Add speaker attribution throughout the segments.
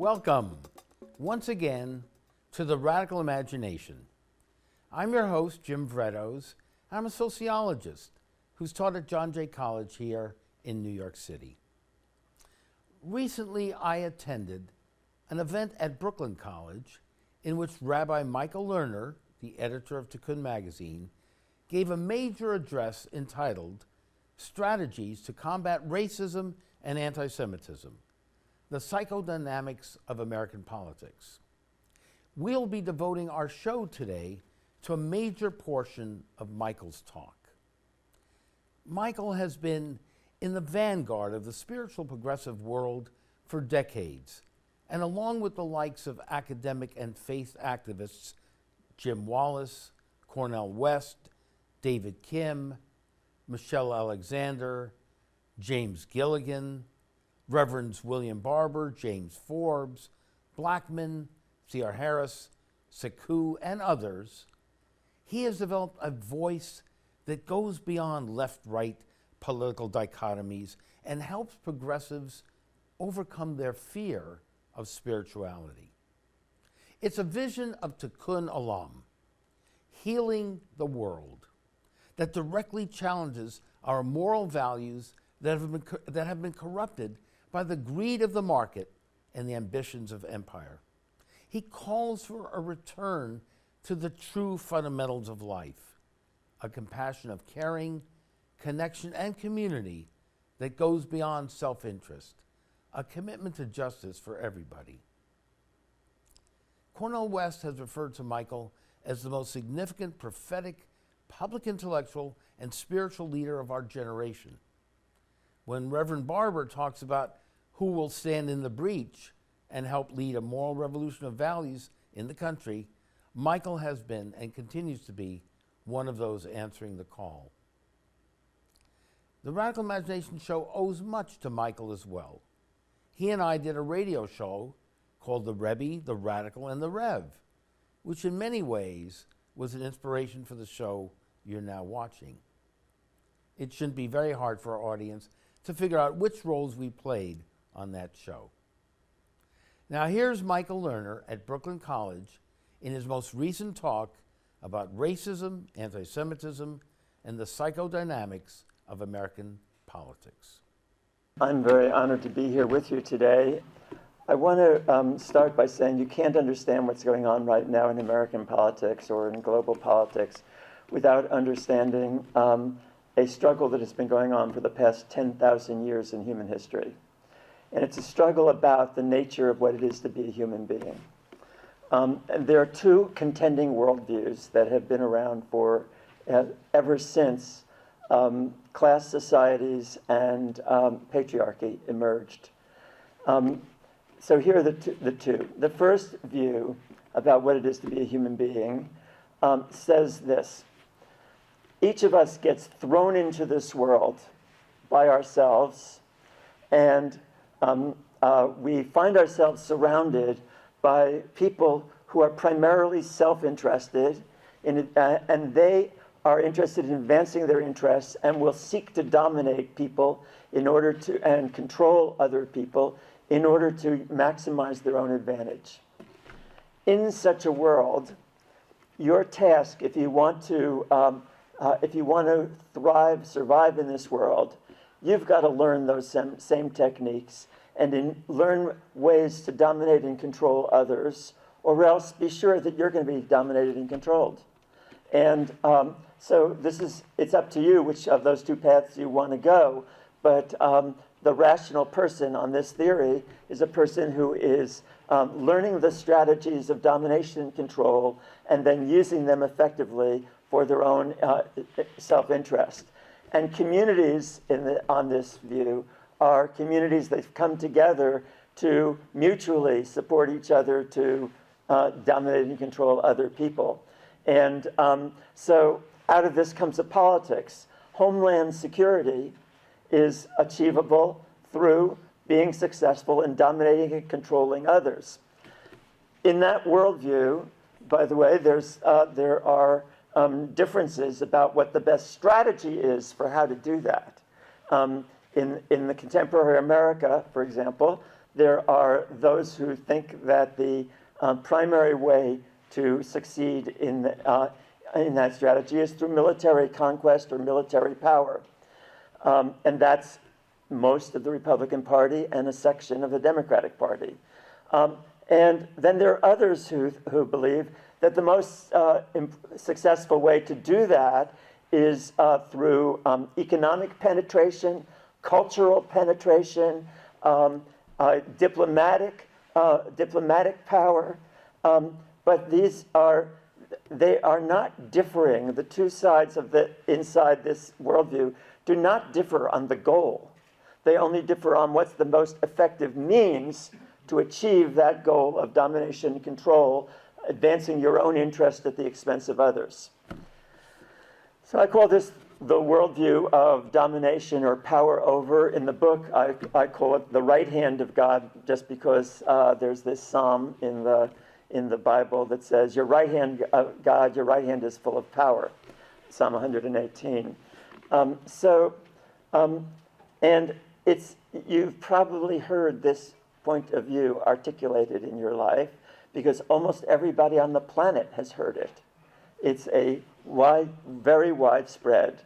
Speaker 1: Welcome, once again, to The Radical Imagination. I'm your host, Jim Vrettos. I'm a sociologist who's taught at John Jay College here in New York City. Recently, I attended an event at Brooklyn College in which Rabbi Michael Lerner, the editor of Tikkun magazine, gave a major address entitled Strategies to Combat Racism and Anti Semitism, the Psychodynamics of American Politics. We'll be devoting our show today to a major portion of Michael's talk. Michael has been in the vanguard of the spiritual progressive world for decades, and along with the likes of academic and faith activists Jim Wallis, Cornel West, David Kim, Michelle Alexander, James Gilligan, Reverends William Barber, James Forbes, Blackman, C.R. Harris, Sekou, and others, he has developed a voice that goes beyond left-right political dichotomies and helps progressives overcome their fear of spirituality. It's a vision of Tikkun Olam, healing the world, that directly challenges our moral values that have been corrupted by the greed of the market and the ambitions of empire. He calls for a return to the true fundamentals of life, a compassion of caring, connection, and community that goes beyond self-interest, a commitment to justice for everybody. Cornel West has referred to Michael as the most significant prophetic public intellectual and spiritual leader of our generation. When Reverend Barber talks about who will stand in the breach and help lead a moral revolution of values in the country, Michael has been and continues to be one of those answering the call. The Radical Imagination show owes much to Michael as well. He and I did a radio show called The Rebbe, The Radical, and The Rev, which in many ways was an inspiration for the show you're now watching. It shouldn't be very hard for our audience to figure out which roles we played on that show. Now here's Michael Lerner at Brooklyn College in his most recent talk about racism, anti-Semitism, and the psychodynamics of American politics.
Speaker 2: I'm very honored to be here with you today. I want to start by saying you can't understand what's going on right now in American politics or in global politics without understanding a struggle that has been going on for the past 10,000 years in human history. And it's a struggle about the nature of what it is to be a human being. And there are two contending worldviews that have been around for ever since class societies and patriarchy emerged. So here are the two. The first view about what it is to be a human being says this: each of us gets thrown into this world by ourselves, and we find ourselves surrounded by people who are primarily self-interested, and they are interested in advancing their interests and will seek to dominate people in order to, and control other people in order to maximize their own advantage. In such a world, your task, if you want to thrive, survive in this world, you've got to learn those same techniques and learn ways to dominate and control others, or else be sure that you're going to be dominated and controlled. And so it's up to you which of those two paths you want to go, but the rational person on this theory is a person who is learning the strategies of domination and control and then using them effectively for their own self-interest. And communities on this view are communities that come together to mutually support each other to dominate and control other people. And so out of this comes a politics. Homeland security is achievable through being successful in dominating and controlling others. In that worldview, by the way, there are differences about what the best strategy is for how to do that. In the contemporary America, for example, there are those who think that the primary way to succeed in that strategy is through military conquest or military power. And that's most of the Republican Party and a section of the Democratic Party. And then there are others who believe that the most successful way to do that is through economic penetration, cultural penetration, diplomatic power. But they are not differing. The two sides of inside this worldview do not differ on the goal. They only differ on what's the most effective means to achieve that goal of domination and control, advancing your own interest at the expense of others. So I call this the worldview of domination or power over. In the book, I call it the right hand of God, just because there's this psalm in the Bible that says, your right hand, God, your right hand is full of power, Psalm 118. And you've probably heard this point of view articulated in your life, because almost everybody on the planet has heard it. It's a very widespread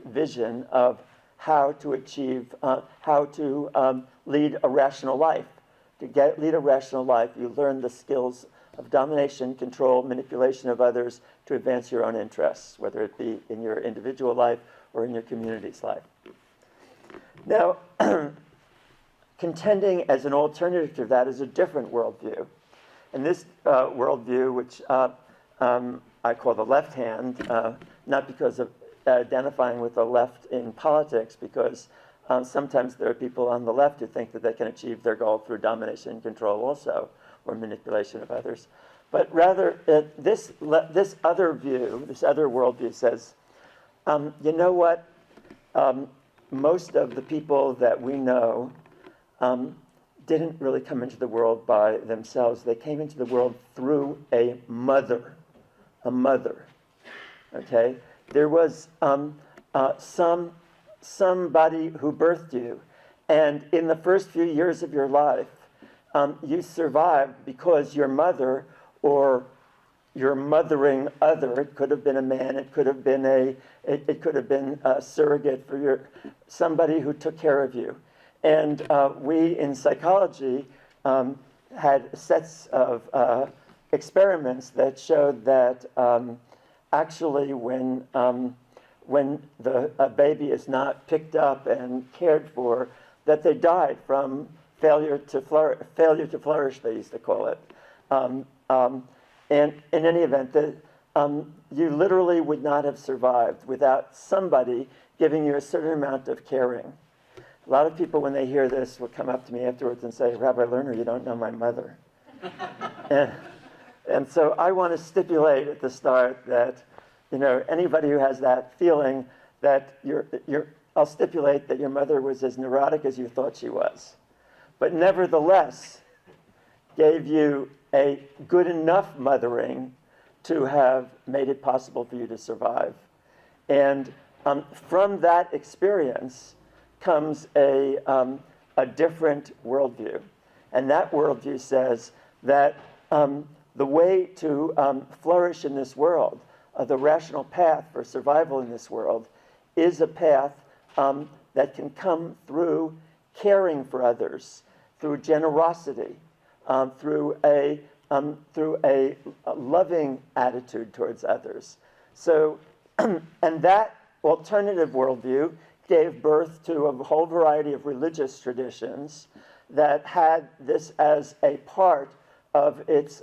Speaker 2: vision of how to achieve, how to lead a rational life. To lead a rational life, you learn the skills of domination, control, manipulation of others to advance your own interests, whether it be in your individual life or in your community's life. Now, contending as an alternative to that is a different worldview. And this worldview, which I call the left hand, not because of identifying with the left in politics, because sometimes there are people on the left who think that they can achieve their goal through domination and control also, or manipulation of others. But rather, this other view, this other worldview says, you know what? Most of the people that we know didn't really come into the world by themselves. They came into the world through a mother. Okay? There was somebody who birthed you, and in the first few years of your life, you survived because your mother or your mothering other, it could have been a man, it could have been a surrogate for somebody who took care of you. And we in psychology had sets of experiments that showed that actually when a baby is not picked up and cared for, that they died from failure to flourish, they used to call it. And in any event, you literally would not have survived without somebody giving you a certain amount of caring. A lot of people, when they hear this, will come up to me afterwards and say, Rabbi Lerner, you don't know my mother. and so I want to stipulate at the start that, anybody who has that feeling, that I'll stipulate that your mother was as neurotic as you thought she was, but nevertheless gave you a good enough mothering to have made it possible for you to survive. And from that experience comes a different worldview. And that worldview says that the way to flourish in this world, the rational path for survival in this world, is a path that can come through caring for others, through generosity, through a loving attitude towards others. So, and that alternative worldview gave birth to a whole variety of religious traditions that had this as a part of its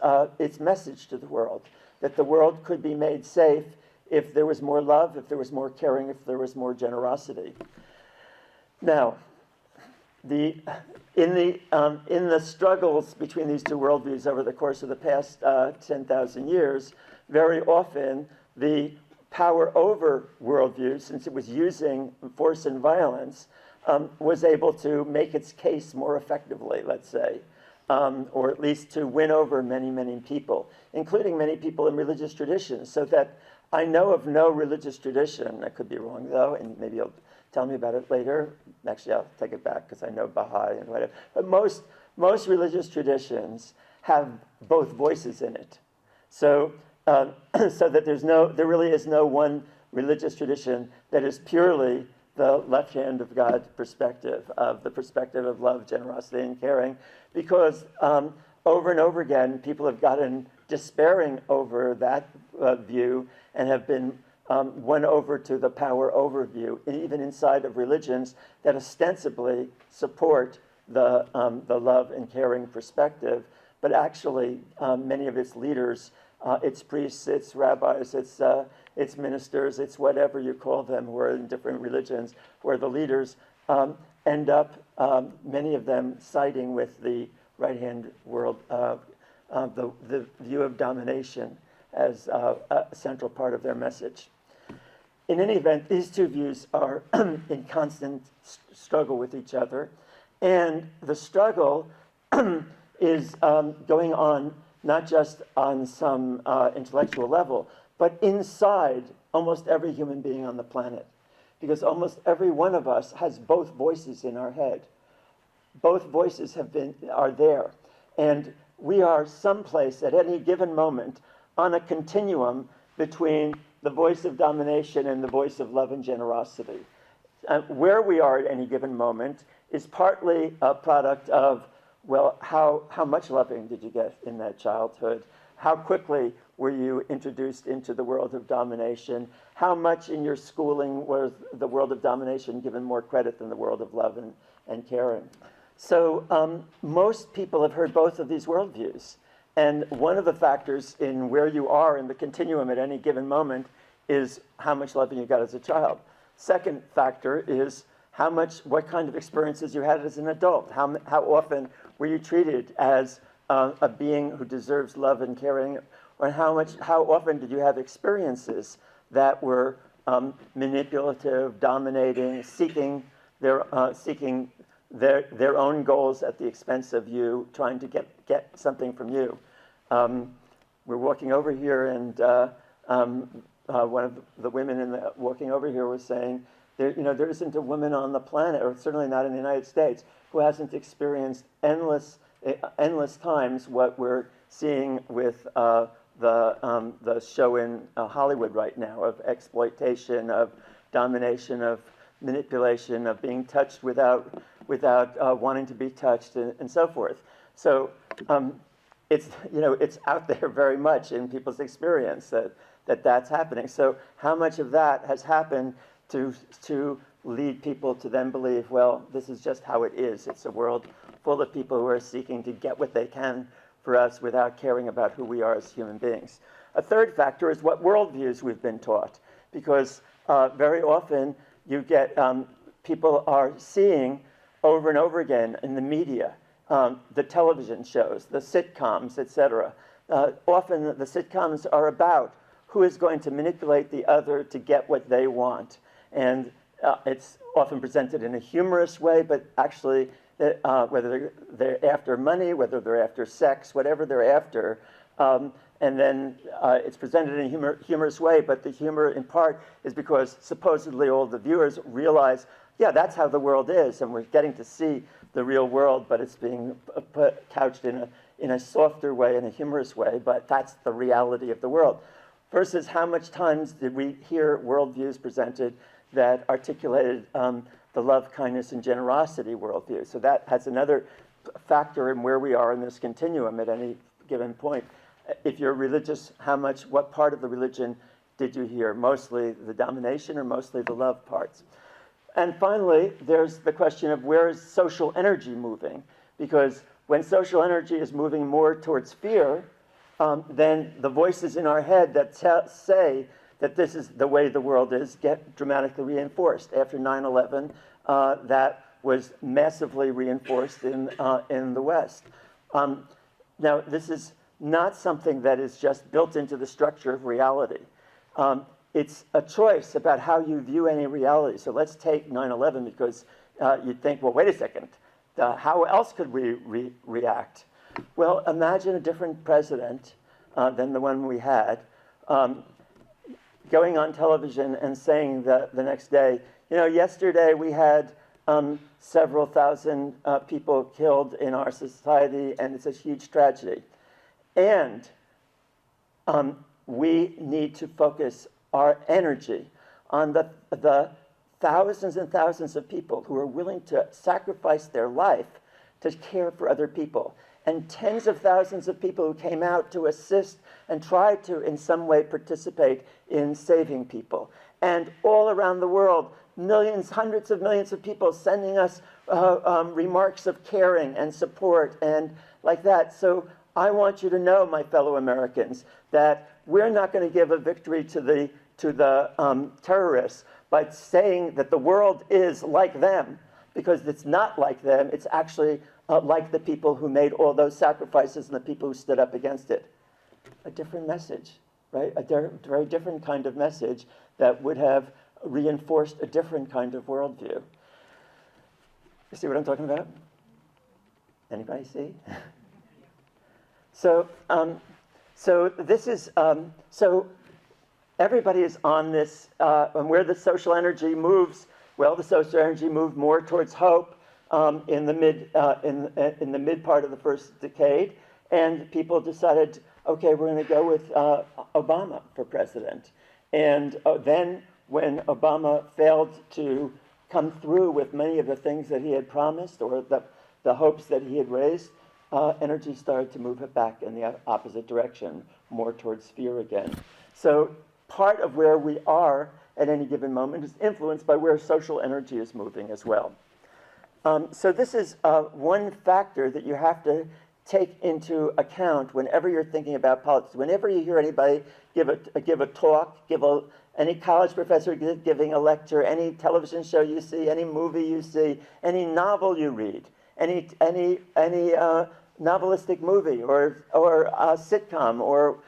Speaker 2: message to the world, that the world could be made safe if there was more love, if there was more caring, if there was more generosity. Now, in the struggles between these two worldviews over the course of the past 10,000 years, very often the power over worldview, since it was using force and violence, was able to make its case more effectively, let's say, or at least to win over many, many people, including many people in religious traditions, so that I know of no religious tradition, I could be wrong though, and maybe you'll tell me about it later. Actually, I'll take it back because I know Baha'i and whatever. But most religious traditions have both voices in it. So, so that there really is no one religious tradition that is purely the left hand of God perspective, of the perspective of love, generosity, and caring, because over and over again, people have gotten despairing over that view and have been won over to the power overview, even inside of religions that ostensibly support the love and caring perspective, but actually many of its leaders, its priests, its rabbis, its ministers, it's whatever you call them, who are in different religions, who are the leaders, end up, many of them siding with the right-hand world, the view of domination as a central part of their message. In any event, these two views are in constant struggle with each other, and the struggle is going on not just on some intellectual level, but inside almost every human being on the planet. Because almost every one of us has both voices in our head. Both voices are there. And we are someplace at any given moment on a continuum between the voice of domination and the voice of love and generosity. Where we are at any given moment is partly a product of, well, how much loving did you get in that childhood? How quickly were you introduced into the world of domination? How much in your schooling was the world of domination given more credit than the world of love and caring? So most people have heard both of these worldviews. And one of the factors in where you are in the continuum at any given moment is how much loving you got as a child. Second factor is what kind of experiences you had as an adult. How often were you treated as a being who deserves love and caring, or how often did you have experiences that were manipulative, dominating, seeking their own goals at the expense of you, trying to get something from you. We're walking over here, and one of the women walking over here was saying, there isn't a woman on the planet, or certainly not in the United States, who hasn't experienced endless times what we're seeing with the show in Hollywood right now, of exploitation, of domination, of manipulation, of being touched without wanting to be touched, and so forth. So it's out there very much in people's experience that's happening. So how much of that has happened to lead people to then believe, well, this is just how it is. It's a world full of people who are seeking to get what they can for us without caring about who we are as human beings. A third factor is what worldviews we've been taught, because very often you get people are seeing over and over again in the media, the television shows, the sitcoms, etc. Often the sitcoms are about who is going to manipulate the other to get what they want. And it's often presented in a humorous way, but actually, whether they're after money, whether they're after sex, whatever they're after, and then it's presented in a humorous way, but the humor in part is because supposedly all the viewers realize, yeah, that's how the world is, and we're getting to see the real world, but it's being couched in a softer way, in a humorous way, but that's the reality of the world. Versus how much times did we hear worldviews presented that articulated the love, kindness, and generosity worldview. So that has another factor in where we are in this continuum at any given point. If you're religious, what part of the religion did you hear? Mostly the domination or mostly the love parts? And finally, there's the question of where is social energy moving? Because when social energy is moving more towards fear, then the voices in our head that say that this is the way the world is get dramatically reinforced. After 9/11, that was massively reinforced in the West. Now, this is not something that is just built into the structure of reality. It's a choice about how you view any reality. So let's take 9/11, because you'd think, well, wait a second, how else could we react? Well, imagine a different president than the one we had. going on television and saying the next day, you know, yesterday we had several thousand people killed in our society, and it's a huge tragedy. And we need to focus our energy on the thousands and thousands of people who are willing to sacrifice their life to care for other people, and tens of thousands of people who came out to assist and try to in some way participate in saving people. And all around the world, millions, hundreds of millions of people sending us remarks of caring and support and like that. So I want you to know, my fellow Americans, that we're not going to give a victory to the terrorists by saying that the world is like them, because it's not like them. It's actually like the people who made all those sacrifices and the people who stood up against it. A different message, right? A very different kind of message that would have reinforced a different kind of worldview. You see what I'm talking about? Anybody see? So this is, so everybody is on this, and where the social energy moves, well, the social energy moved more towards hope in the mid part of the first decade, and people decided, okay, we're going to go with Obama for president. And then when Obama failed to come through with many of the things that he had promised or the hopes that he had raised, energy started to move it back in the opposite direction, more towards fear again. So part of where we are at any given moment is influenced by where social energy is moving as well. So this is one factor that you have to take into account whenever you're thinking about politics. Whenever you hear anybody give a talk, any college professor giving a lecture, any television show you see, any movie you see, any novel you read, any novelistic movie or a sitcom or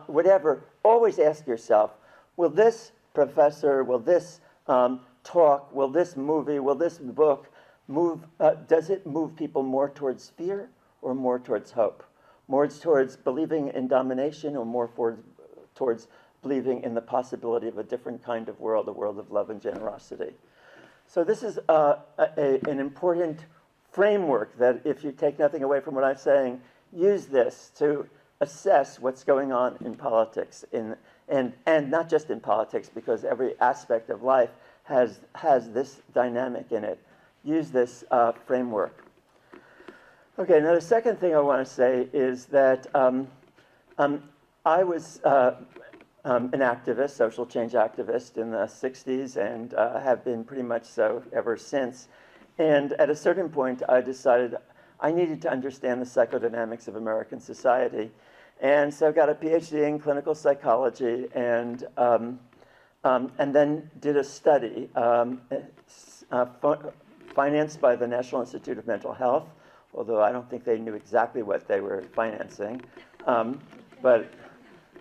Speaker 2: whatever, always ask yourself, will this professor, will this talk, will this movie, will this book does it move people more towards fear or more towards hope? More towards believing in domination or more towards believing in the possibility of a different kind of world, a world of love and generosity? So this is an important framework that, if you take nothing away from what I'm saying, use this to assess what's going on in politics, and not just in politics, because every aspect of life has this dynamic in it. Use this framework. Okay, now the second thing I want to say is that I was an activist, social change activist in the 60s, and have been pretty much so ever since. And at a certain point, I decided I needed to understand the psychodynamics of American society. And so I got a PhD in clinical psychology, and then did a study financed by the National Institute of Mental Health, although I don't think they knew exactly what they were financing. But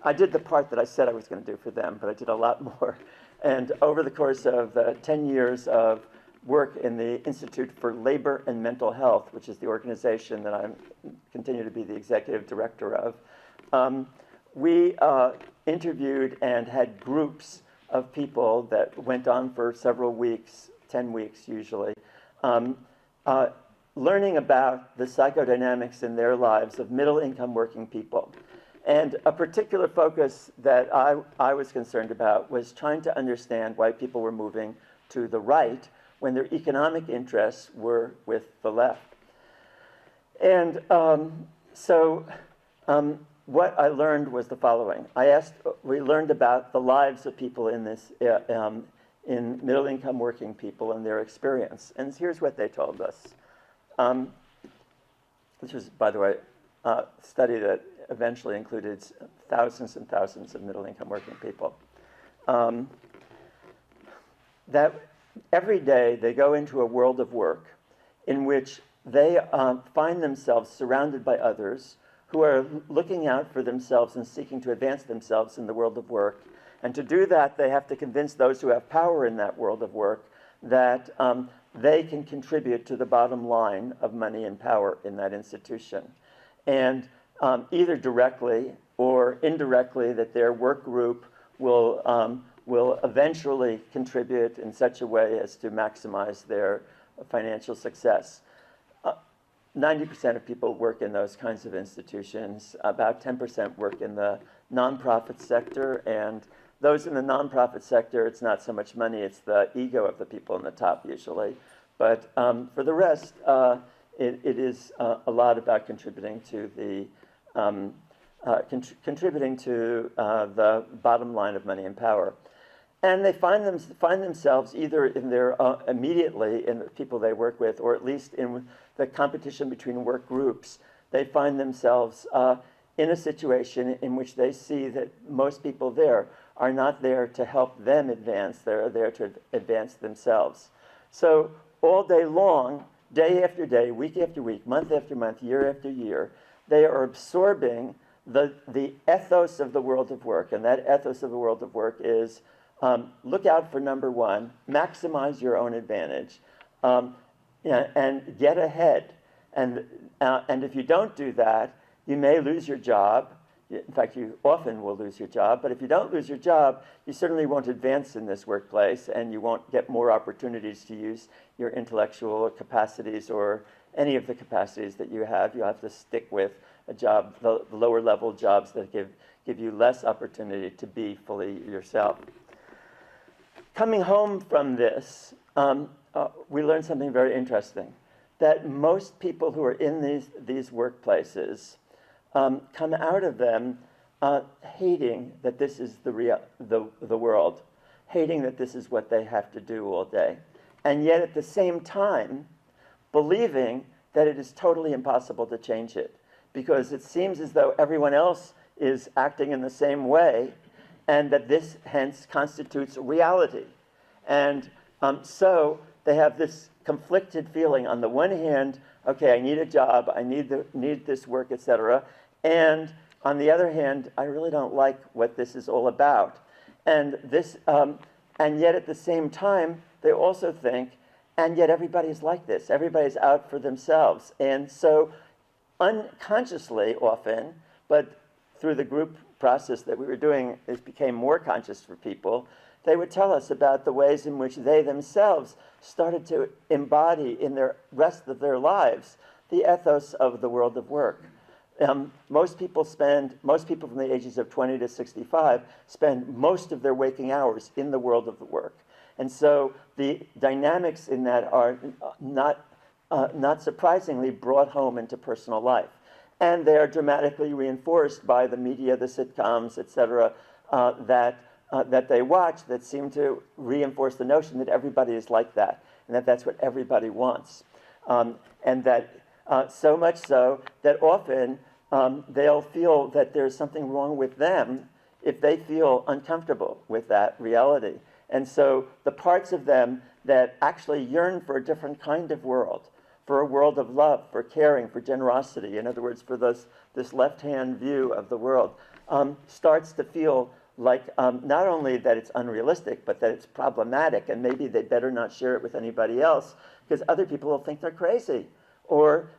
Speaker 2: I did the part that I said I was going to do for them, but I did a lot more. And over the course of 10 years of work in the Institute for Labor and Mental Health, which is the organization that I continue to be the executive director of, we interviewed and had groups of people that went on for several weeks, 10 weeks usually, learning about the psychodynamics in their lives of middle-income working people. And a particular focus that I was concerned about was trying to understand why people were moving to the right when their economic interests were with the left. And what I learned was the following. We learned about the lives of people in this, in middle-income working people and their experience. And here's what they told us. This was, by the way, a study that eventually included thousands and thousands of middle-income working people. That every day they go into a world of work in which they find themselves surrounded by others who are looking out for themselves and seeking to advance themselves in the world of work. And to do that, they have to convince those who have power in that world of work that they can contribute to the bottom line of money and power in that institution. And either directly or indirectly, that their work group will eventually contribute in such a way as to maximize their financial success. 90% of people work in those kinds of institutions. About 10% work in the nonprofit sector, and those in the nonprofit sector, it's not so much money, it's the ego of the people in the top usually. But for the rest, it is a lot about contributing to the the bottom line of money and power. And they find themselves either in their immediately in the people they work with, or at least in the competition between work groups. They find themselves in a situation in which they see that most people there are not there to help them advance. They're there to advance themselves. So all day long, day after day, week after week, month after month, year after year, they are absorbing the ethos of the world of work. And that ethos of the world of work is look out for number one, maximize your own advantage, and get ahead. And if you don't do that, you may lose your job. In fact, you often will lose your job. But if you don't lose your job, you certainly won't advance in this workplace, and you won't get more opportunities to use your intellectual capacities or any of the capacities that you have. You'll have to stick with a job, the lower level jobs that give you less opportunity to be fully yourself. Coming home from this, we learned something very interesting, that most people who are in these workplaces come out of them hating that this is the world, hating that this is what they have to do all day, and yet at the same time believing that it is totally impossible to change it, because it seems as though everyone else is acting in the same way, and that this hence constitutes reality. And so they have this conflicted feeling. On the one hand, okay, I need a job, I need this work, etc. And on the other hand, I really don't like what this is all about. And yet at the same time, they also think, and yet everybody's like this. Everybody's out for themselves. And so unconsciously often, but through the group process that we were doing, it became more conscious for people. They would tell us about the ways in which they themselves started to embody in the rest of their lives the ethos of the world of work. Most people from the ages of 20 to 65 spend most of their waking hours in the world of the work. And so the dynamics in that are not surprisingly brought home into personal life. And they are dramatically reinforced by the media, the sitcoms, et cetera, that they watch, that seem to reinforce the notion that everybody is like that, and that that's what everybody wants. And that so much so that often they'll feel that there's something wrong with them if they feel uncomfortable with that reality. And so the parts of them that actually yearn for a different kind of world, for a world of love, for caring, for generosity, in other words, for this left-hand view of the world, starts to feel like not only that it's unrealistic, but that it's problematic, and maybe they better not share it with anybody else, because other people will think they're crazy, or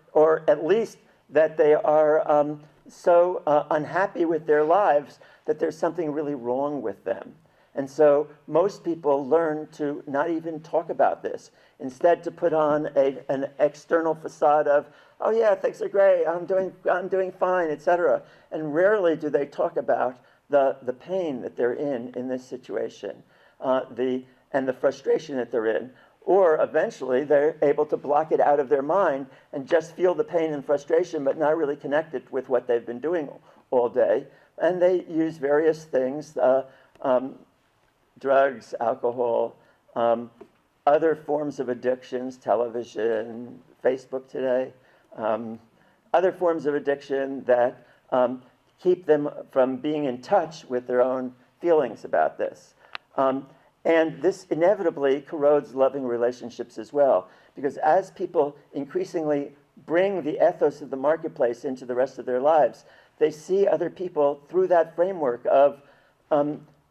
Speaker 2: at least that they are so unhappy with their lives that there's something really wrong with them. And so most people learn to not even talk about this. Instead, to put on an external facade of, oh yeah, things are great, I'm doing fine, etc. And rarely do they talk about the pain that they're in this situation, and the frustration that they're in. Or eventually they're able to block it out of their mind and just feel the pain and frustration, but not really connect it with what they've been doing all day. And they use various things, drugs, alcohol, other forms of addictions, television, Facebook today, other forms of addiction that keep them from being in touch with their own feelings about this. And this inevitably corrodes loving relationships as well, because as people increasingly bring the ethos of the marketplace into the rest of their lives, they see other people through that framework of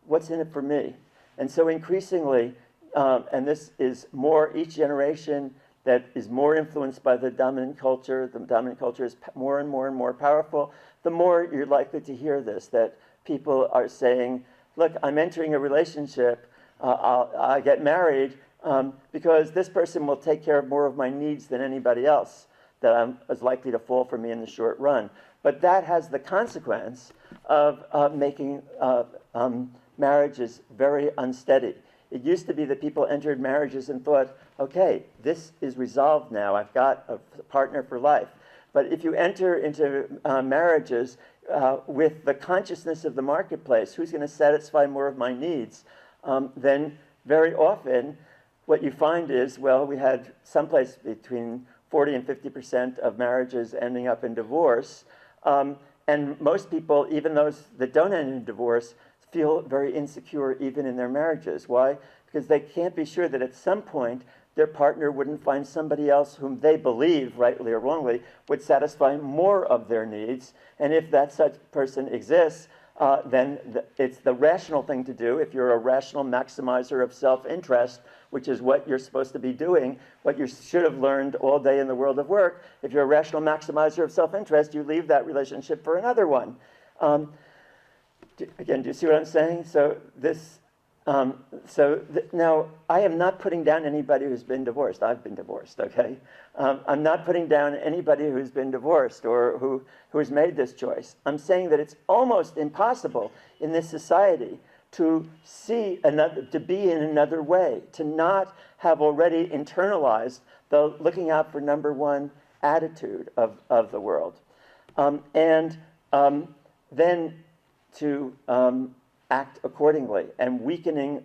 Speaker 2: what's in it for me. And so increasingly, and this is more each generation that is more influenced by the dominant culture is more and more and more powerful, the more you're likely to hear this, that people are saying look, I'm entering a relationship, I get married because this person will take care of more of my needs than anybody else that is likely to fall for me in the short run. But that has the consequence of making marriages very unsteady. It used to be that people entered marriages and thought, okay, this is resolved now. I've got a partner for life. But if you enter into marriages with the consciousness of the marketplace, who's going to satisfy more of my needs, then very often what you find is, well, we had someplace between 40 and 50% of marriages ending up in divorce. And most people, even those that don't end in divorce, feel very insecure even in their marriages. Why? Because they can't be sure that at some point their partner wouldn't find somebody else whom they believe, rightly or wrongly, would satisfy more of their needs. And if that such person exists, then it's the rational thing to do. If you're a rational maximizer of self-interest, which is what you're supposed to be doing, what you should have learned all day in the world of work, if you're a rational maximizer of self-interest, you leave that relationship for another one. Again, do you see what I'm saying? So this, now I am not putting down anybody who's been divorced. I've been divorced, okay? I'm not putting down anybody who's been divorced or who has made this choice. I'm saying that it's almost impossible in this society to see another, to be in another way, to not have already internalized the looking out for number one attitude of the world. And then to act accordingly and weakening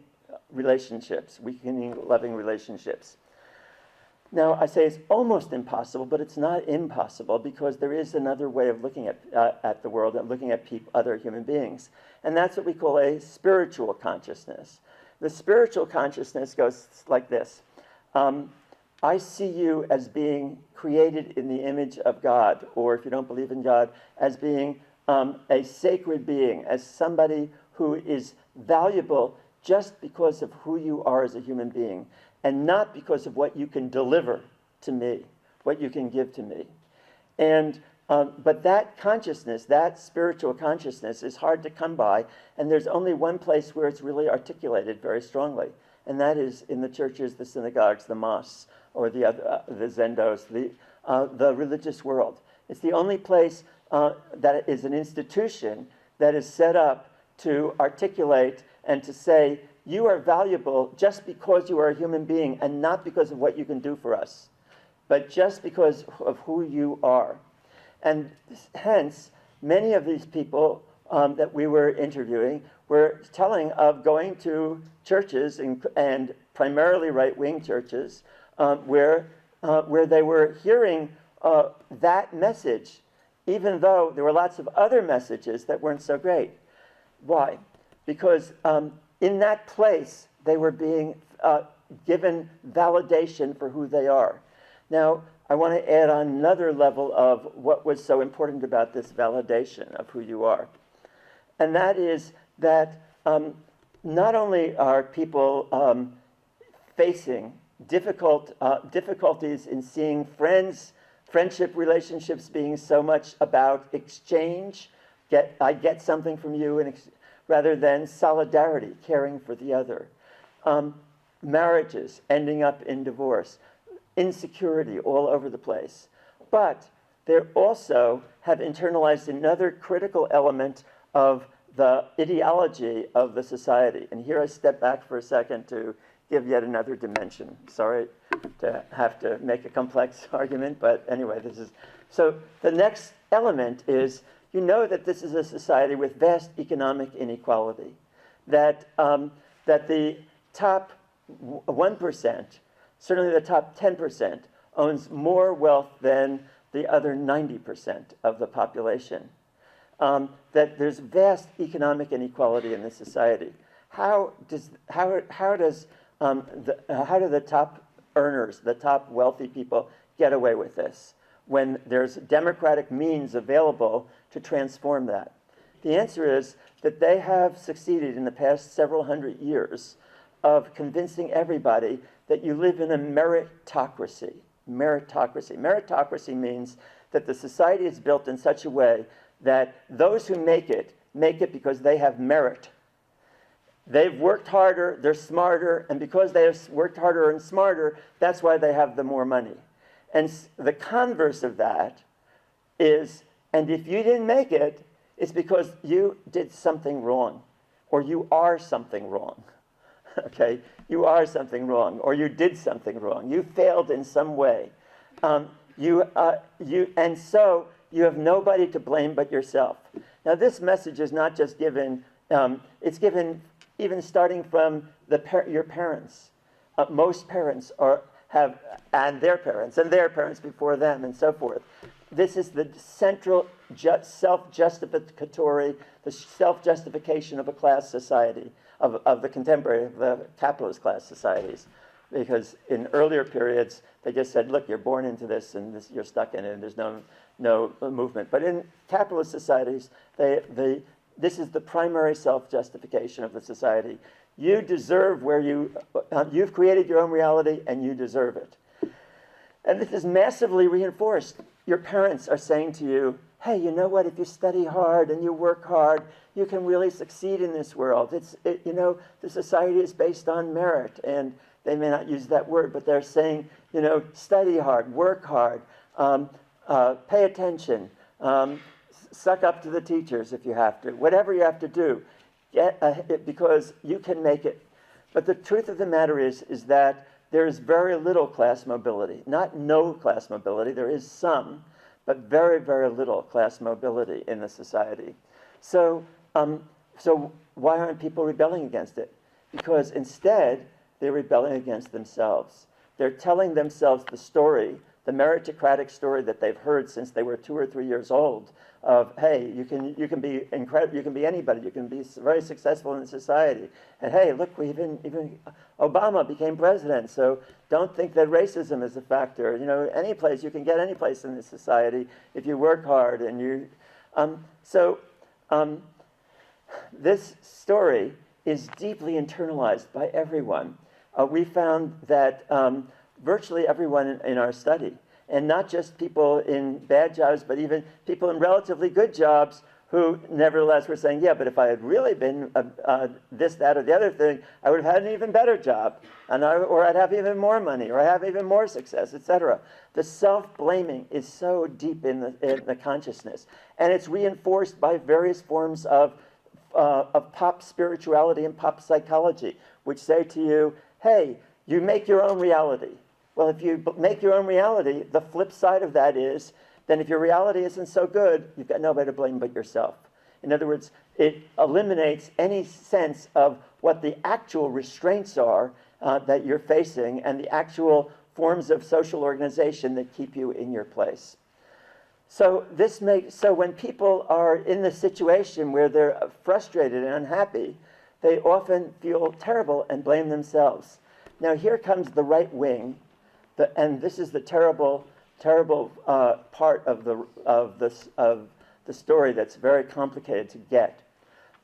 Speaker 2: relationships, weakening loving relationships. Now, I say it's almost impossible, but it's not impossible because there is another way of looking at the world and looking at other human beings. And that's what we call a spiritual consciousness. The spiritual consciousness goes like this. I see you as being created in the image of God, or if you don't believe in God, as being a sacred being, as somebody who is valuable just because of who you are as a human being, and not because of what you can deliver to me, what you can give to me. And but that consciousness, that spiritual consciousness, is hard to come by, and there's only one place where it's really articulated very strongly, and that is in the churches, the synagogues, the mosques, or the zendos, the religious world. It's the only place that is an institution that is set up to articulate and to say, you are valuable just because you are a human being and not because of what you can do for us, but just because of who you are. And hence, many of these people that we were interviewing were telling of going to churches and primarily right-wing churches where they were hearing that message, even though there were lots of other messages that weren't so great. Why? Because in that place, they were being given validation for who they are. Now, I want to add on another level of what was so important about this validation of who you are. And that is that not only are people facing difficulties in seeing friendship relationships being so much about exchange, I get something from you, rather than solidarity, caring for the other. Marriages ending up in divorce, insecurity all over the place. But they also have internalized another critical element of the ideology of the society. And here I step back for a second to give yet another dimension. Sorry to have to make a complex argument, but anyway, this is... So the next element is, you know that this is a society with vast economic inequality, that the top 1%, certainly the top 10%, owns more wealth than the other 90% of the population, that there's vast economic inequality in this society. How do the top earners, the top wealthy people, get away with this when there's democratic means available to transform that? The answer is that they have succeeded in the past several hundred years of convincing everybody that you live in a meritocracy. Meritocracy. Meritocracy means that the society is built in such a way that those who make it because they have merit. They've worked harder, they're smarter, and because they have worked harder and smarter, that's why they have the more money. And the converse of that is, and if you didn't make it, it's because you did something wrong, or you are something wrong. Okay? You are something wrong, or you did something wrong. You failed in some way. And so you have nobody to blame but yourself. Now, this message is not just given, it's given even starting from your parents. Most parents and their parents before them, and so forth. This is the central self-justificatory, the self-justification of a class society, of the contemporary, of the capitalist class societies. Because in earlier periods, they just said, look, you're born into this, and you're stuck in it, and there's no movement. But in capitalist societies, this is the primary self-justification of the society. You deserve you've created your own reality, and you deserve it. And this is massively reinforced. Your parents are saying to you, hey, you know what, if you study hard and you work hard, you can really succeed in this world. The society is based on merit, and they may not use that word, but they're saying, study hard, work hard, pay attention, suck up to the teachers if you have to, whatever you have to do, because you can make it. But the truth of the matter is that there is very little class mobility. Not no class mobility, there is some, but very, very little class mobility in the society. So why aren't people rebelling against it? Because instead, they're rebelling against themselves. They're telling themselves the story, the meritocratic story that they've heard since they were 2 or 3 years old, of, hey, you can be incredible, you can be anybody, you can be very successful in society. And hey, look, even Obama became president, so don't think that racism is a factor. Any place, you can get any place in this society if you work hard. And this story is deeply internalized by everyone. We found that virtually everyone in our study, and not just people in bad jobs, but even people in relatively good jobs who nevertheless were saying, yeah, but if I had really been this, that, or the other thing, I would have had an even better job, or I'd have even more money, or I'd have even more success, etc. The self-blaming is so deep in the consciousness, and it's reinforced by various forms of pop spirituality and pop psychology, which say to you, hey, you make your own reality. Well, if you make your own reality, the flip side of that is, then if your reality isn't so good, you've got nobody to blame but yourself. In other words, it eliminates any sense of what the actual restraints are that you're facing and the actual forms of social organization that keep you in your place. So when people are in the situation where they're frustrated and unhappy, they often feel terrible and blame themselves. Now here comes the right wing, and this is the terrible part of the story that's very complicated to get.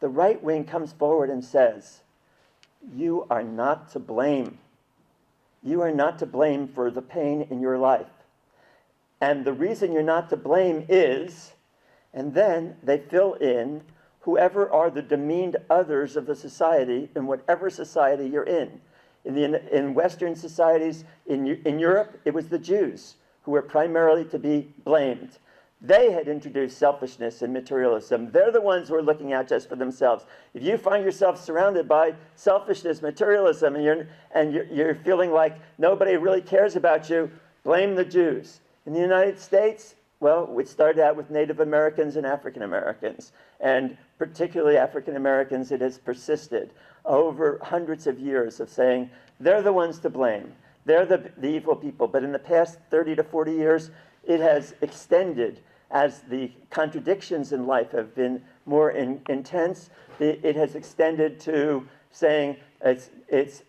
Speaker 2: The right wing comes forward and says, you are not to blame. You are not to blame for the pain in your life. And the reason you're not to blame is, and then they fill in whoever are the demeaned others of the society in whatever society you're in. In Western societies, in Europe, it was the Jews who were primarily to be blamed. They had introduced selfishness and materialism. They're the ones who are looking out just for themselves. If you find yourself surrounded by selfishness, materialism, and you're feeling like nobody really cares about you, blame the Jews. In the United States, well, it started out with Native Americans and African Americans, and particularly African Americans, it has persisted over hundreds of years of saying they're the ones to blame. They're the evil people. But in the past 30 to 40 years, it has extended as the contradictions in life have been more intense. It has extended to saying it's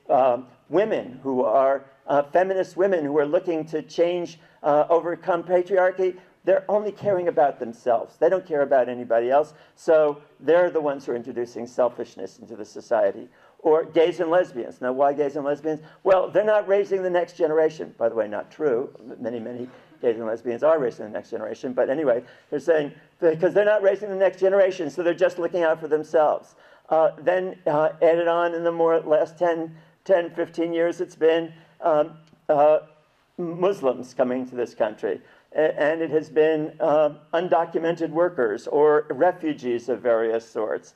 Speaker 2: women who are feminist women who are looking to change, overcome patriarchy. They're only caring about themselves. They don't care about anybody else. So they're the ones who are introducing selfishness into the society. Or gays and lesbians. Now, why gays and lesbians? Well, they're not raising the next generation. By the way, not true. Many gays and lesbians are raising the next generation. But anyway, they're saying because they're not raising the next generation, so they're just looking out for themselves. Then added on in the last 10, 15 years, it's been Muslims coming to this country. And it has been undocumented workers or refugees of various sorts.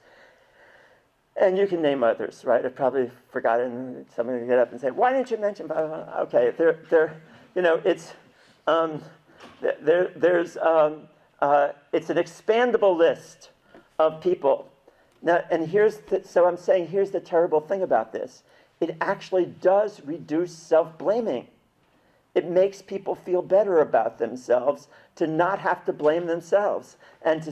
Speaker 2: And you can name others, right? I've probably forgotten. Somebody will get up and say, "Why didn't you mention?" Okay, it's it's an expandable list of people. Now, and so I'm saying here's the terrible thing about this. It actually does reduce self-blaming. It makes people feel better about themselves to not have to blame themselves and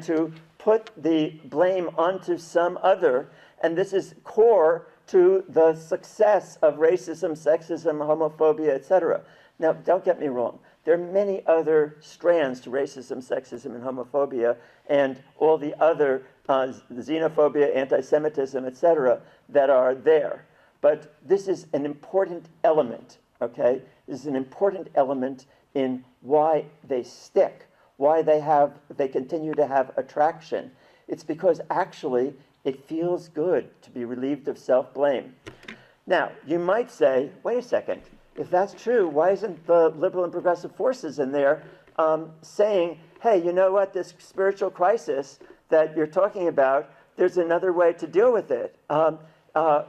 Speaker 2: to put the blame onto some other. And this is core to the success of racism, sexism, homophobia, etc. Now, don't get me wrong. There are many other strands to racism, sexism, and homophobia, and all the other xenophobia, anti-Semitism, etc., that are there. But this is an important element, okay? This is an important element in why they stick, why they continue to have attraction. It's because actually it feels good to be relieved of self-blame. Now, you might say, wait a second, if that's true, why isn't the liberal and progressive forces in there saying, hey, you know what, this spiritual crisis that you're talking about, there's another way to deal with it.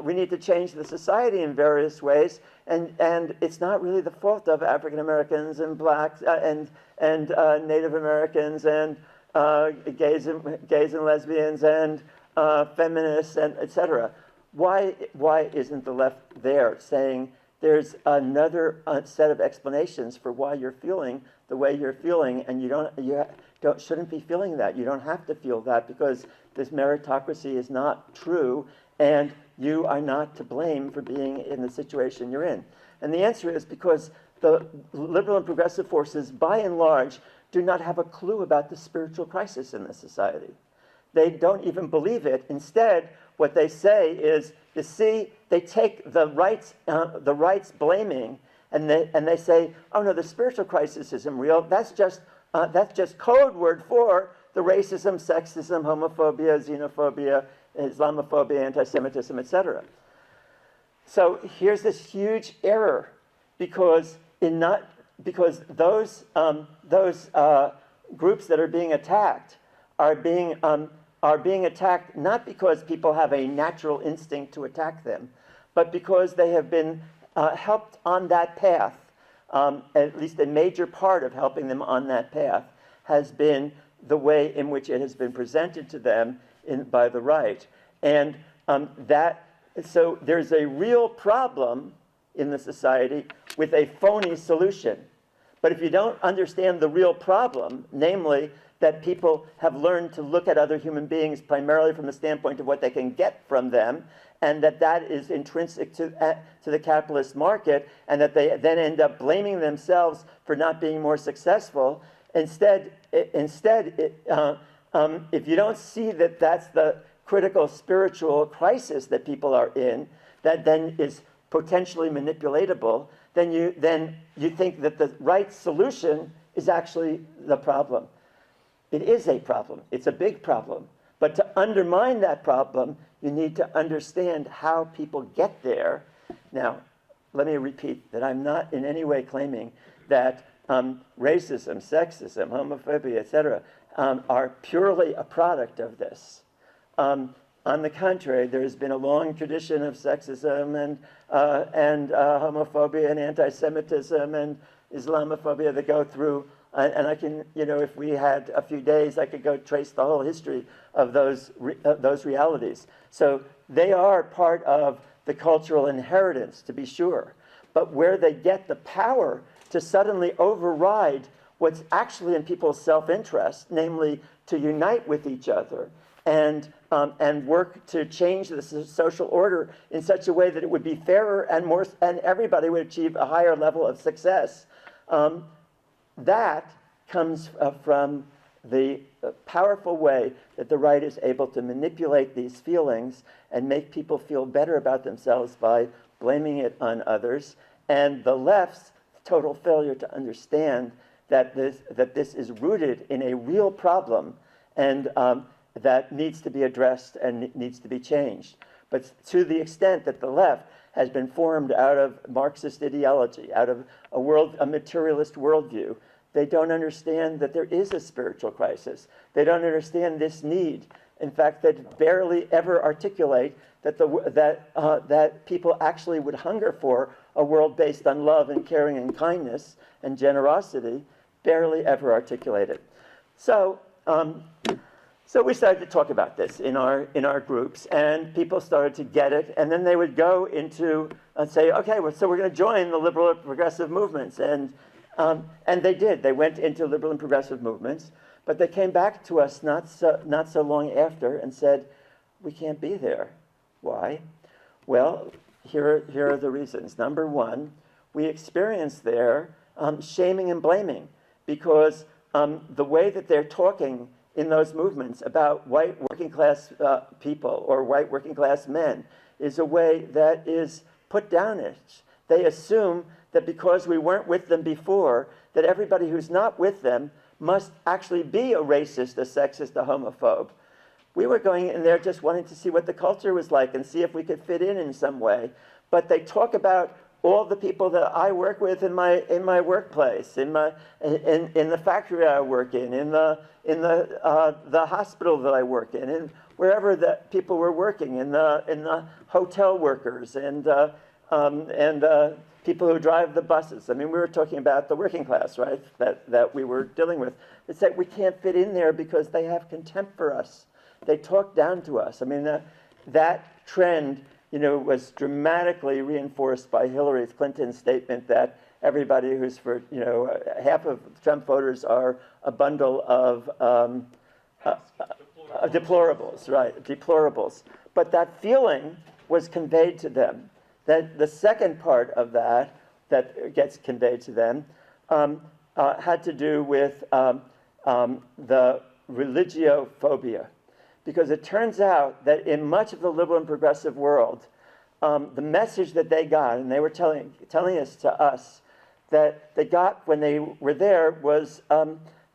Speaker 2: We need to change the society in various ways, and it's not really the fault of African Americans and blacks and Native Americans and gays and lesbians and feminists and etc. Why isn't the left there saying there's another set of explanations for why you're feeling the way you're feeling, and you shouldn't be feeling that. You don't have to feel that because this meritocracy is not true, and you are not to blame for being in the situation you're in. And the answer is because the liberal and progressive forces, by and large, do not have a clue about the spiritual crisis in this society. They don't even believe it. Instead, what they say is, you see, they take the rights blaming, and they say, oh no, the spiritual crisis isn't real. That's just code word for the racism, sexism, homophobia, xenophobia, Islamophobia, anti-Semitism, etc. So here's this huge error, because those groups that are being attacked are being attacked not because people have a natural instinct to attack them, but because they have been helped on that path. At least a major part of helping them on that path has been the way in which it has been presented to them by the right. And so there's a real problem in the society with a phony solution. But if you don't understand the real problem, namely that people have learned to look at other human beings primarily from the standpoint of what they can get from them, and that is intrinsic to the capitalist market, and that they then end up blaming themselves for not being more successful. Instead, if you don't see that that's the critical spiritual crisis that people are in, that then is potentially manipulatable, then you think that the right solution is actually the problem. It is a problem. It's a big problem. But to undermine that problem, you need to understand how people get there. Now, let me repeat that I'm not in any way claiming that racism, sexism, homophobia, etc., are purely a product of this. On the contrary, there's been a long tradition of sexism and homophobia and anti-Semitism and Islamophobia that go through. And I can, if we had a few days, I could go trace the whole history of those realities. So they are part of the cultural inheritance, to be sure. But where they get the power to suddenly override what's actually in people's self-interest, namely to unite with each other and work to change the social order in such a way that it would be fairer and everybody would achieve a higher level of success. That comes from the powerful way that the right is able to manipulate these feelings and make people feel better about themselves by blaming it on others, and the left's total failure to understand that this is rooted in a real problem, and that needs to be addressed and needs to be changed. But to the extent that the left has been formed out of Marxist ideology, out of a materialist worldview, they don't understand that there is a spiritual crisis. They don't understand this need. In fact, they barely ever articulate that people actually would hunger for a world based on love and caring and kindness and generosity. Barely ever articulate it. So we started to talk about this in our groups, and people started to get it, and then they would go into and say, okay, well, so we're going to join the liberal and progressive movements, and they did. They went into liberal and progressive movements, but they came back to us not so long after and said, we can't be there. Why? Well, here are the reasons. Number one, we experienced there shaming and blaming, because the way that they're talking in those movements about white working class people or white working class men is a way that is put downish. They assume that because we weren't with them before, that everybody who's not with them must actually be a racist, a sexist, a homophobe. We were going in there just wanting to see what the culture was like and see if we could fit in some way. But they talk about all the people that I work with in my workplace, in the factory I work in the hospital that I work in, and wherever that people were working, in the hotel workers and people who drive the buses. I mean, we were talking about the working class, right? That we were dealing with. It's that we can't fit in there because they have contempt for us. They talk down to us. I mean, that trend, was dramatically reinforced by Hillary Clinton's statement that everybody who's for, half of Trump voters are a bundle of deplorables, right? Deplorables. But that feeling was conveyed to them. That the second part of that gets conveyed to them had to do with the religiophobia. Because it turns out that in much of the liberal and progressive world, the message that they got, and they were telling us to us, that they got when they were there was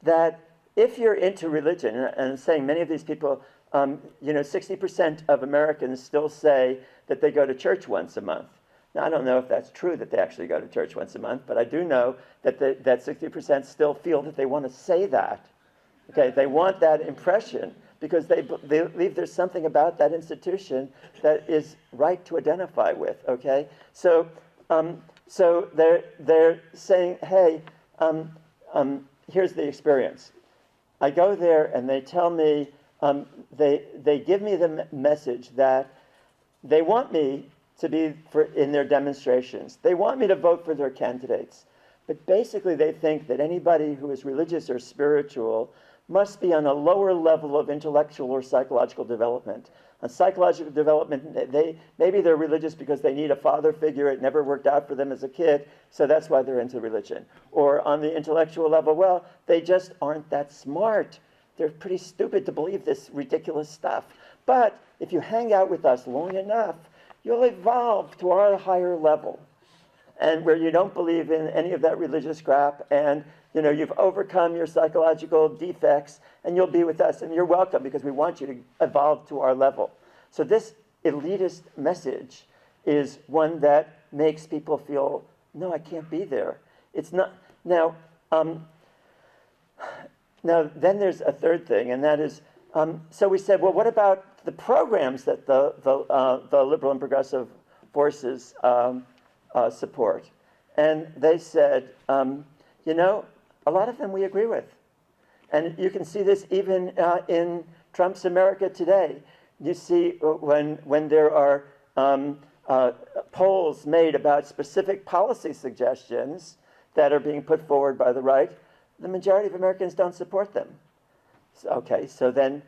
Speaker 2: that if you're into religion, and saying many of these people, 60% of Americans still say that they go to church once a month. Now, I don't know if that's true that they actually go to church once a month, but I do know that that 60% still feel that they want to say that. Okay, they want that impression, because they believe there's something about that institution that is right to identify with. Okay, so they're saying, hey, here's the experience. I go there and they tell me, they give me the message that they want me to be in their demonstrations. They want me to vote for their candidates, but basically they think that anybody who is religious or spiritual must be on a lower level of intellectual or psychological development. On psychological development, maybe they're religious because they need a father figure. It never worked out for them as a kid, so that's why they're into religion. Or on the intellectual level, well, they just aren't that smart. They're pretty stupid to believe this ridiculous stuff. But if you hang out with us long enough, you'll evolve to our higher level, and where you don't believe in any of that religious crap, and you've overcome your psychological defects, and you'll be with us, and you're welcome because we want you to evolve to our level. So this elitist message is one that makes people feel, no, I can't be there. It's not now. Now then, there's a third thing, and that is, so we said, well, what about the programs that the liberal and progressive forces support? And they said, a lot of them we agree with. And you can see this even in Trump's America today. You see when there are polls made about specific policy suggestions that are being put forward by the right, the majority of Americans don't support them. Okay, so then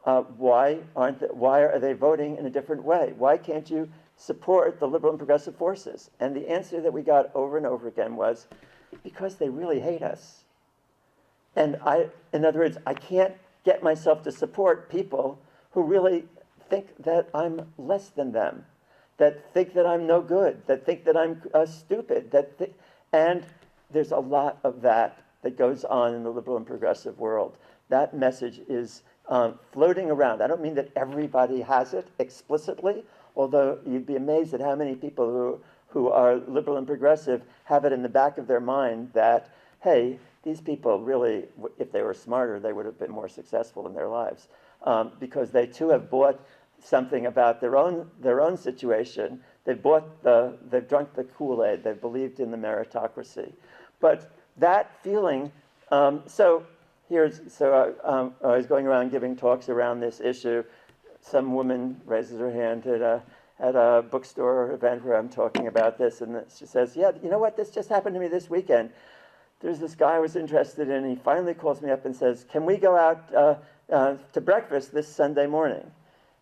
Speaker 2: why are they voting in a different way? Why can't you support the liberal and progressive forces? And the answer that we got over and over again was, because they really hate us. And in other words, I can't get myself to support people who really think that I'm less than them, that think that I'm no good, that think that I'm stupid, and there's a lot of that goes on in the liberal and progressive world. That message is floating around. I don't mean that everybody has it explicitly, although you'd be amazed at how many people who are liberal and progressive have it in the back of their mind that, hey, these people really, if they were smarter, they would have been more successful in their lives, because they too have bought something about their own situation. They've drunk the Kool-Aid. They've believed in the meritocracy. But that feeling, I was going around giving talks around this issue. Some woman raises her hand at a bookstore event where I'm talking about this, and she says, yeah, you know what, this just happened to me this weekend. There's this guy I was interested in, and he finally calls me up and says, can we go out to breakfast this Sunday morning?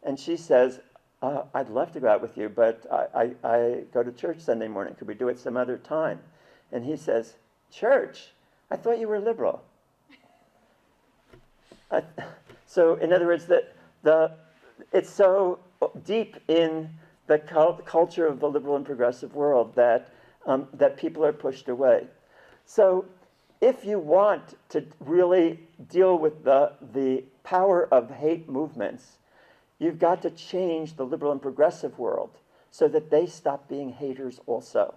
Speaker 2: And she says, I'd love to go out with you, but I go to church Sunday morning. Could we do it some other time? And he says, church? I thought you were liberal. So in other words, it's so deep in the culture of the liberal and progressive world that people are pushed away. So if you want to really deal with the power of hate movements, you've got to change the liberal and progressive world so that they stop being haters also,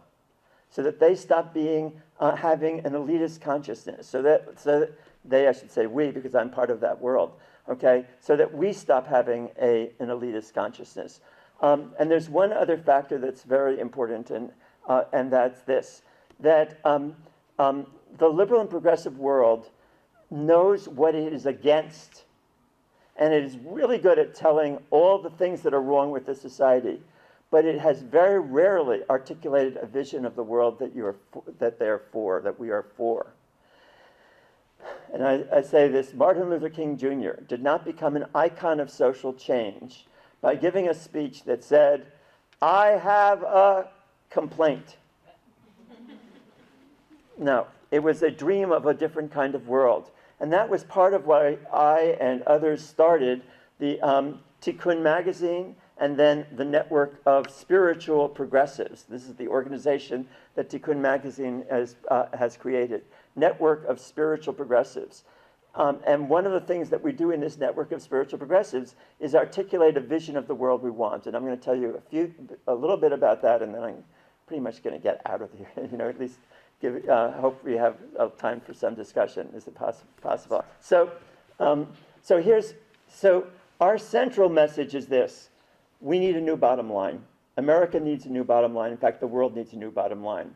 Speaker 2: so that they stop being having an elitist consciousness, so that they, I should say we, because I'm part of that world, okay, so that we stop having an elitist consciousness. And there's one other factor that's very important, and that's this, that the liberal and progressive world knows what it is against, and it is really good at telling all the things that are wrong with the society, but it has very rarely articulated a vision of the world that we are for. And I say this, Martin Luther King Jr. did not become an icon of social change by giving a speech that said, I have a complaint. No, it was a dream of a different kind of world. And that was part of why I and others started the Tikkun magazine and then the network of spiritual progressives. This is the organization that Tikkun magazine has created, network of spiritual progressives. And one of the things that we do in this network of spiritual progressives is articulate a vision of the world we want. And I'm going to tell you a little bit about that, and then I'm pretty much going to get out of here, at least hope we have time for some discussion. Is it possible? So our central message is this. We need a new bottom line. America needs a new bottom line. In fact, the world needs a new bottom line.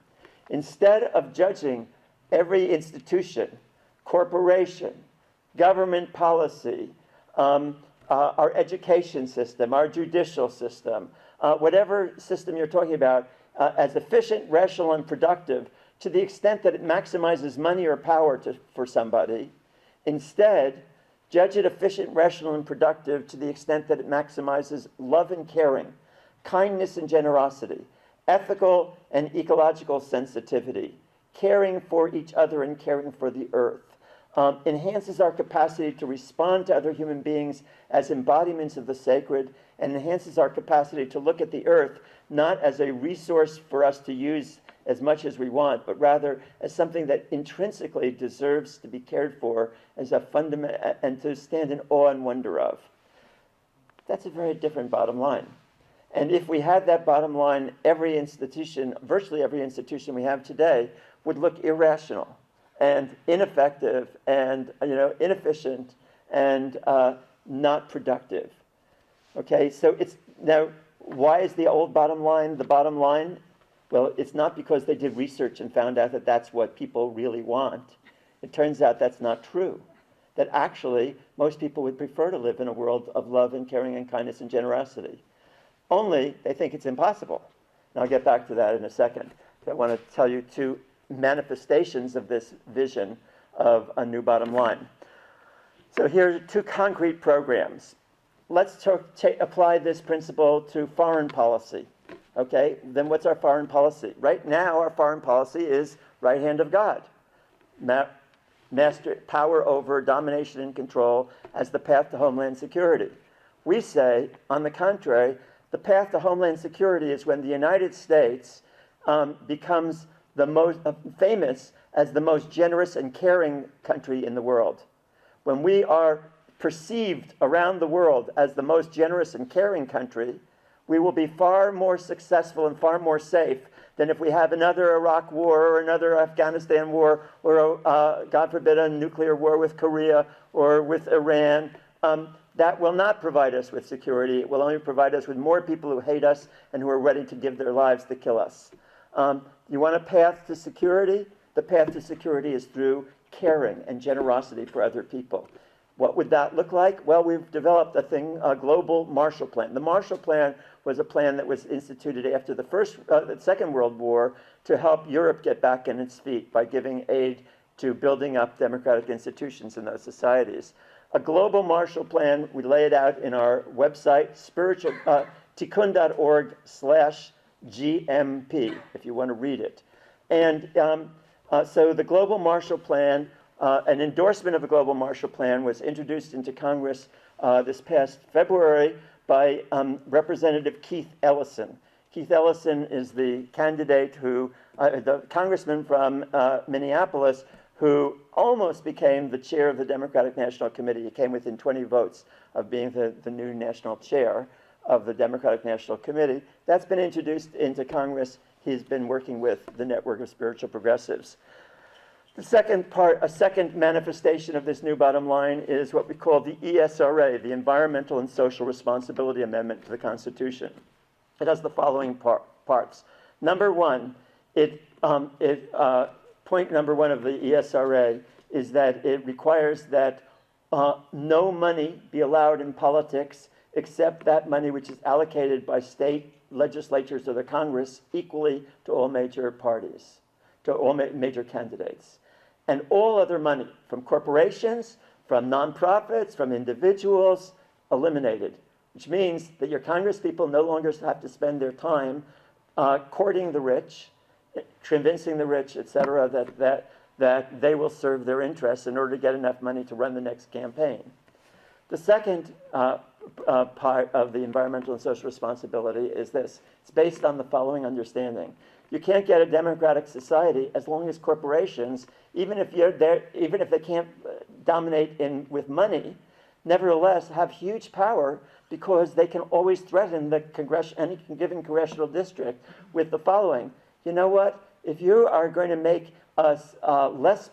Speaker 2: Instead of judging every institution, corporation, government policy, our education system, our judicial system, whatever system you're talking about, as efficient, rational, and productive, to the extent that it maximizes money or power for somebody. Instead, judge it efficient, rational, and productive to the extent that it maximizes love and caring, kindness and generosity, ethical and ecological sensitivity, caring for each other and caring for the earth, enhances our capacity to respond to other human beings as embodiments of the sacred, and enhances our capacity to look at the earth not as a resource for us to use as much as we want, but rather as something that intrinsically deserves to be cared for as a fundament and to stand in awe and wonder of. That's a very different bottom line. And if we had that bottom line, every institution, virtually every institution we have today, would look irrational and ineffective and inefficient and not productive. Okay, so now why is the old bottom line the bottom line? Well, it's not because they did research and found out that that's what people really want. It turns out that's not true. That actually, most people would prefer to live in a world of love and caring and kindness and generosity. Only they think it's impossible. And I'll get back to that in a second. So I want to tell you two manifestations of this vision of a new bottom line. So here are two concrete programs. Let's apply this principle to foreign policy. Okay, then what's our foreign policy? Right now, our foreign policy is right hand of God. Master power over, domination, and control as the path to homeland security. We say, on the contrary, the path to homeland security is when the United States becomes the most famous as the most generous and caring country in the world. When we are perceived around the world as the most generous and caring country, we will be far more successful and far more safe than if we have another Iraq war or another Afghanistan war or, God forbid, a nuclear war with Korea or with Iran. That will not provide us with security. It will only provide us with more people who hate us and who are ready to give their lives to kill us. You want a path to security? The path to security is through caring and generosity for other people. What would that look like? Well, we've developed a global Marshall Plan. The Marshall Plan was a plan that was instituted after the Second World War to help Europe get back on its feet by giving aid to building up democratic institutions in those societies. A global Marshall Plan, we lay it out in our website, tikkun.org/GMP, if you want to read it. And so the Global Marshall Plan, an endorsement of the Global Marshall Plan was introduced into Congress this past February by Representative Keith Ellison. Keith Ellison is the candidate the congressman from Minneapolis who almost became the chair of the Democratic National Committee. He came within 20 votes of being the new national chair of the Democratic National Committee. That's been introduced into Congress. He's been working with the Network of Spiritual Progressives. The second part, a second manifestation of this new bottom line is what we call the ESRA, the Environmental and Social Responsibility Amendment to the Constitution. It has the following parts. Number one, point number one of the ESRA is that it requires that no money be allowed in politics except that money which is allocated by state legislatures or the Congress equally to all major parties, to all major candidates. And all other money from corporations, from nonprofits, from individuals, eliminated, which means that your Congress people no longer have to spend their time courting the rich, convincing the rich, et cetera, that they will serve their interests in order to get enough money to run the next campaign. The second part of the environmental and social responsibility is this. It's based on the following understanding. You can't get a democratic society as long as corporations, even if they can't dominate with money, nevertheless have huge power because they can always threaten any given congressional district with the following. You know what? If you are going to make us less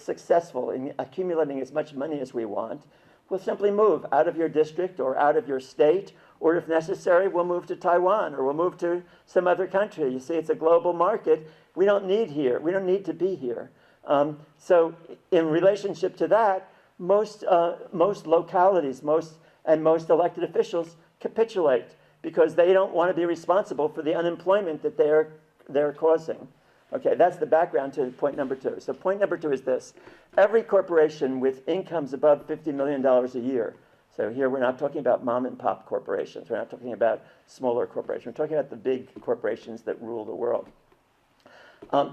Speaker 2: successful in accumulating as much money as we want, we'll simply move out of your district or out of your state, or if necessary, we'll move to Taiwan or we'll move to some other country. You see, it's a global market. We don't need to be here. So in relationship to that, most localities, most elected officials capitulate because they don't want to be responsible for the unemployment that they're causing. Okay, that's the background to point number two. So point number two is this. Every corporation with incomes above $50 million a year, so here we're not talking about mom and pop corporations, we're not talking about smaller corporations, we're talking about the big corporations that rule the world.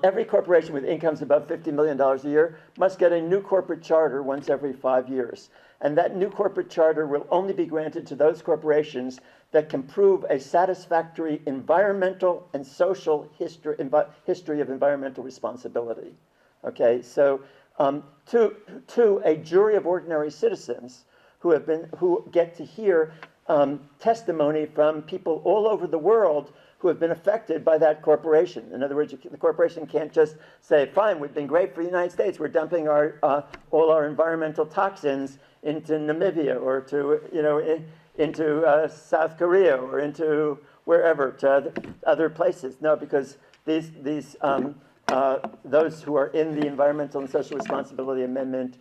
Speaker 2: Every corporation with incomes above $50 million a year must get a new corporate charter once every 5 years. And that new corporate charter will only be granted to those corporations that can prove a satisfactory environmental and social history of environmental responsibility. Okay, so to a jury of ordinary citizens who get to hear testimony from people all over the world who have been affected by that corporation. In other words, the corporation can't just say, fine, we've been great for the United States, we're dumping all our environmental toxins into Namibia or into South Korea or into wherever, to other places. No, because those who are in the Environmental and Social Responsibility Amendment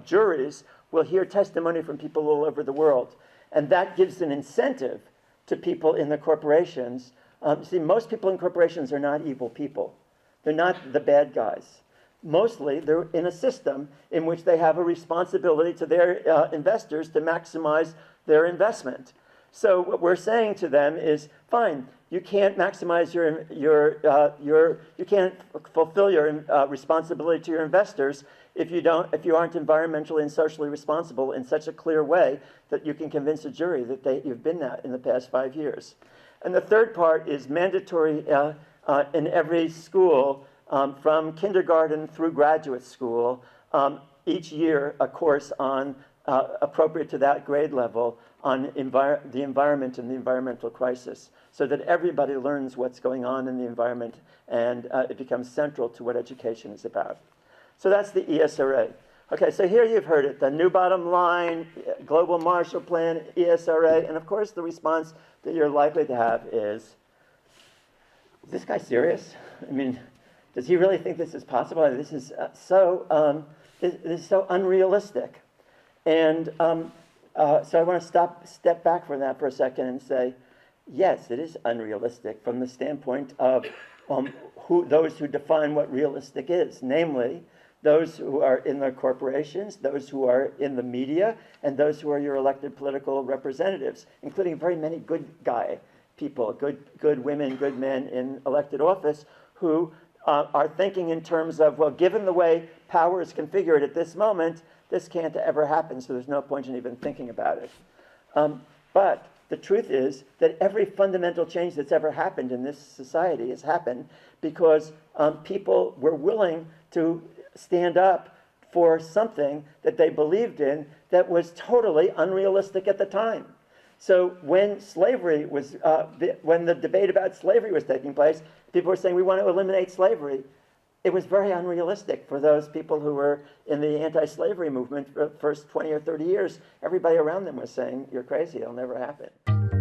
Speaker 2: juries will hear testimony from people all over the world. And that gives an incentive to people in the corporations. See, most people in corporations are not evil people. They're not the bad guys. Mostly, they're in a system in which they have a responsibility to their investors to maximize their investment. So what we're saying to them is, fine, you can't maximize you can't fulfill your responsibility to your investors if you aren't environmentally and socially responsible in such a clear way that you can convince a jury that you've been that in the past 5 years. And the third part is mandatory in every school from kindergarten through graduate school, each year a course on appropriate to that grade level on the environment and the environmental crisis, so that everybody learns what's going on in the environment, and it becomes central to what education is about. So that's the ESRA. Okay, so here you've heard it, the new bottom line, global Marshall Plan, ESRA, and of course the response that you're likely to have is this guy serious? I mean, does he really think this is possible? This is so unrealistic. And so I want to step back from that for a second and say, yes, it is unrealistic from the standpoint of those who define what realistic is, namely those who are in the corporations, those who are in the media, and those who are your elected political representatives, including very many good guy people, good women, good men in elected office, who are thinking in terms of, well, given the way power is configured at this moment, this can't ever happen, so there's no point in even thinking about it. But the truth is that every fundamental change that's ever happened in this society has happened because people were willing to stand up for something that they believed in that was totally unrealistic at the time. So when slavery was, when the debate about slavery was taking place, people were saying we want to eliminate slavery. It was very unrealistic for those people who were in the anti-slavery movement for the first 20 or 30 years. Everybody around them was saying, you're crazy, it'll never happen.